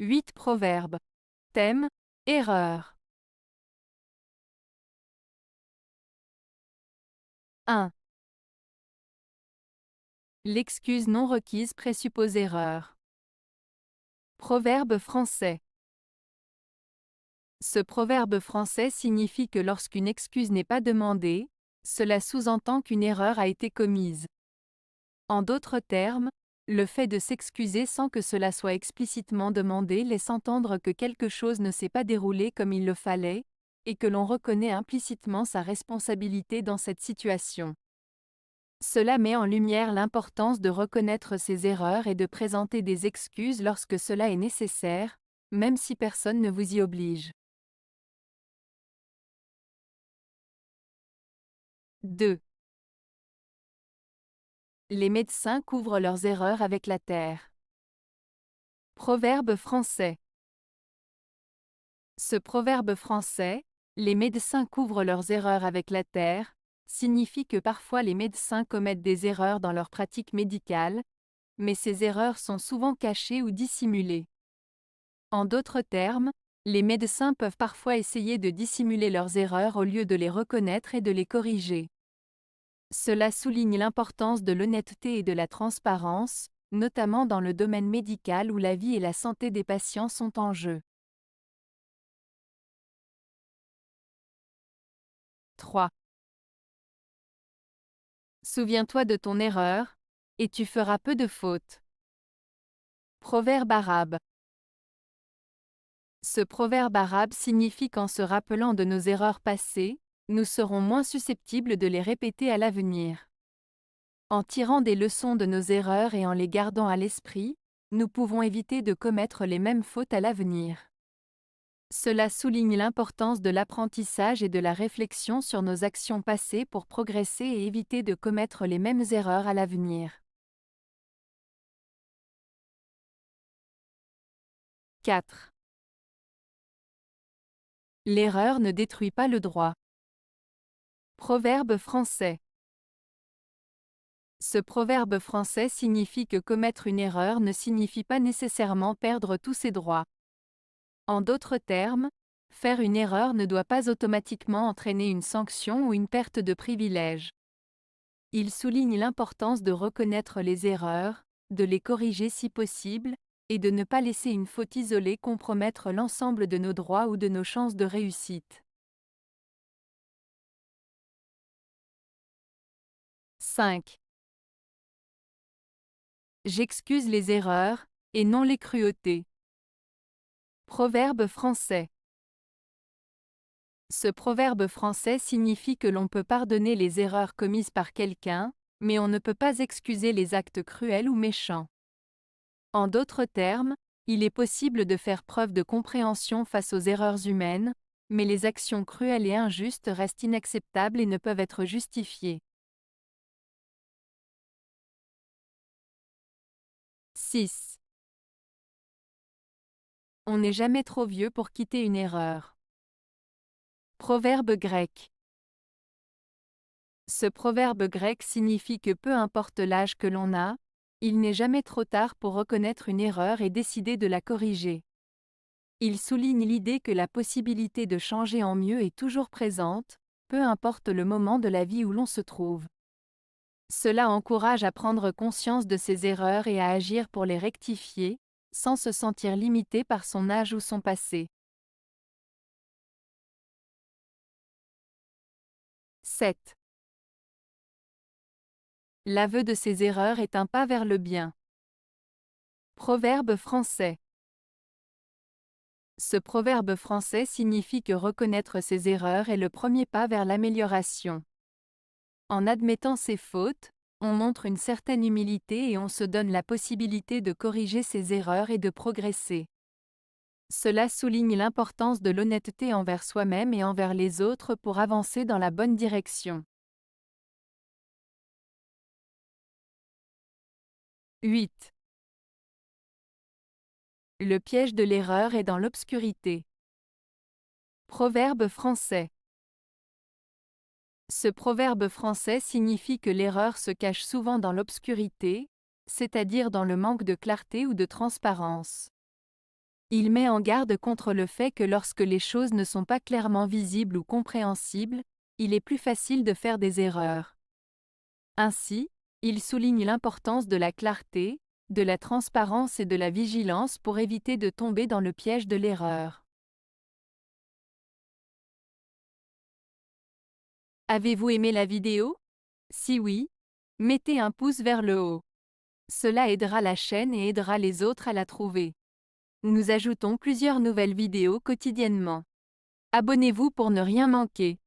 8 proverbes. Thème: erreur. 1. L'excuse non requise présuppose erreur. Proverbe français. Ce proverbe français signifie que lorsqu'une excuse n'est pas demandée, cela sous-entend qu'une erreur a été commise. En d'autres termes, le fait de s'excuser sans que cela soit explicitement demandé laisse entendre que quelque chose ne s'est pas déroulé comme il le fallait, et que l'on reconnaît implicitement sa responsabilité dans cette situation. Cela met en lumière l'importance de reconnaître ses erreurs et de présenter des excuses lorsque cela est nécessaire, même si personne ne vous y oblige. 2. Les médecins couvrent leurs erreurs avec la terre. Proverbe français. Ce proverbe français, les médecins couvrent leurs erreurs avec la terre, signifie que parfois les médecins commettent des erreurs dans leur pratique médicale, mais ces erreurs sont souvent cachées ou dissimulées. En d'autres termes, les médecins peuvent parfois essayer de dissimuler leurs erreurs au lieu de les reconnaître et de les corriger. Cela souligne l'importance de l'honnêteté et de la transparence, notamment dans le domaine médical où la vie et la santé des patients sont en jeu. 3. Souviens-toi de ton erreur, et tu feras peu de fautes. Proverbe arabe. Ce proverbe arabe signifie qu'en se rappelant de nos erreurs passées, nous serons moins susceptibles de les répéter à l'avenir. En tirant des leçons de nos erreurs et en les gardant à l'esprit, nous pouvons éviter de commettre les mêmes fautes à l'avenir. Cela souligne l'importance de l'apprentissage et de la réflexion sur nos actions passées pour progresser et éviter de commettre les mêmes erreurs à l'avenir. 4. L'erreur ne détruit pas le droit. Proverbe français. Ce proverbe français signifie que commettre une erreur ne signifie pas nécessairement perdre tous ses droits. En d'autres termes, faire une erreur ne doit pas automatiquement entraîner une sanction ou une perte de privilèges. Il souligne l'importance de reconnaître les erreurs, de les corriger si possible, et de ne pas laisser une faute isolée compromettre l'ensemble de nos droits ou de nos chances de réussite. 5. J'excuse les erreurs, et non les cruautés. Proverbe français. Ce proverbe français signifie que l'on peut pardonner les erreurs commises par quelqu'un, mais on ne peut pas excuser les actes cruels ou méchants. En d'autres termes, il est possible de faire preuve de compréhension face aux erreurs humaines, mais les actions cruelles et injustes restent inacceptables et ne peuvent être justifiées. 6. On n'est jamais trop vieux pour quitter une erreur. Proverbe grec. Ce proverbe grec signifie que peu importe l'âge que l'on a, il n'est jamais trop tard pour reconnaître une erreur et décider de la corriger. Il souligne l'idée que la possibilité de changer en mieux est toujours présente, peu importe le moment de la vie où l'on se trouve. Cela encourage à prendre conscience de ses erreurs et à agir pour les rectifier, sans se sentir limité par son âge ou son passé. 7. L'aveu de ses erreurs est un pas vers le bien. Proverbe français. Ce proverbe français signifie que reconnaître ses erreurs est le premier pas vers l'amélioration. En admettant ses fautes, on montre une certaine humilité et on se donne la possibilité de corriger ses erreurs et de progresser. Cela souligne l'importance de l'honnêteté envers soi-même et envers les autres pour avancer dans la bonne direction. 8. Le piège de l'erreur est dans l'obscurité. Proverbe français. Ce proverbe français signifie que l'erreur se cache souvent dans l'obscurité, c'est-à-dire dans le manque de clarté ou de transparence. Il met en garde contre le fait que lorsque les choses ne sont pas clairement visibles ou compréhensibles, il est plus facile de faire des erreurs. Ainsi, il souligne l'importance de la clarté, de la transparence et de la vigilance pour éviter de tomber dans le piège de l'erreur. Avez-vous aimé la vidéo? Si oui, mettez un pouce vers le haut. Cela aidera la chaîne et aidera les autres à la trouver. Nous ajoutons plusieurs nouvelles vidéos quotidiennement. Abonnez-vous pour ne rien manquer.